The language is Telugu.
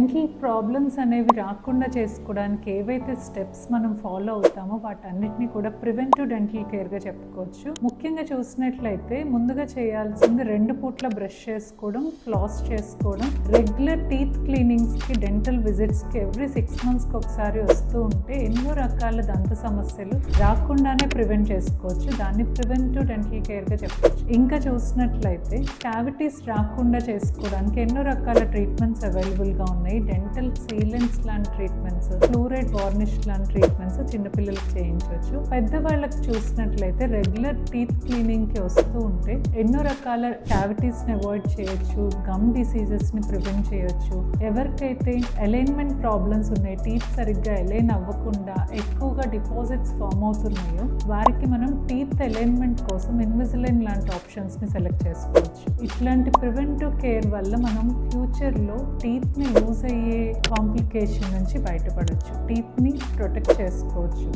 డెంటల్ ప్రాబ్లమ్స్ అనేవి రాకుండా చేసుకోవడానికి ఏవైతే స్టెప్స్ మనం ఫాలో అవుతామో వాటన్నిటిని కూడా ప్రివెంటివ్ డెంటల్ కేర్గా చెప్పుకోవచ్చు. ముఖ్యంగా చూసినట్లయితే ముందుగా చేయాల్సింది 2 పూట్ల బ్రష్ చేసుకోవడం, ఫ్లాస్ చేసుకోవడం, రెగ్యులర్ టీత్ క్లీనింగ్స్కి, డెంటల్ విజిట్స్కి ఎవ్రీ 6 monthsకి ఒకసారి వస్తూ ఉంటే ఎన్నో రకాల దంత సమస్యలు రాకుండానే ప్రివెంట్ చేసుకోవచ్చు. దాన్ని ప్రివెంటివ్ డెంటల్ కేర్గా చెప్పవచ్చు. ఇంకా చూసినట్లయితే క్యావిటీస్ రాకుండా చేసుకోవడానికి ఎన్నో రకాల ట్రీట్మెంట్స్ అవైలబుల్గా ఉన్నాయి. డెంటల్ సీలెంట్స్ లాంటి ట్రీట్మెంట్స్, ఫ్లూరైడ్ వార్నిష్ లాంటి ట్రీట్మెంట్స్ చిన్నపిల్లలకు చేయించవచ్చు. పెద్దవాళ్ళకి చూసినట్లయితే రెగ్యులర్ టీత్ క్లీనింగ్కి వస్తూ ఉంటే ఎన్నో రకాల క్యావిటీస్ని అవాయిడ్ చేయొచ్చు, గమ్ డిసీజెస్ని ప్రివెంట్ చేయొచ్చు. ఎవరికైతే అలైన్మెంట్ ప్రాబ్లమ్స్ ఉన్నాయి, టీత్ సరిగ్గా అలైన్ అవ్వకుండా ఎక్కువగా డిపాజిట్స్ ఫామ్ అవుతున్నాయో వారికి మనం టీత్ అలైన్మెంట్ కోసం ఇన్విజిలైన్ లాంటి ఆప్షన్స్ని సెలెక్ట్ చేసుకోవచ్చు. ఇట్లాంటి ప్రివెంటివ్ కేర్ వల్ల మనం ఫ్యూచర్లో టీత్ని లూజ్ అయ్యే కాంప్లికేషన్ నుంచి బయటపడవచ్చు, టీత్ని ప్రొటెక్ట్ చేసుకోవచ్చు.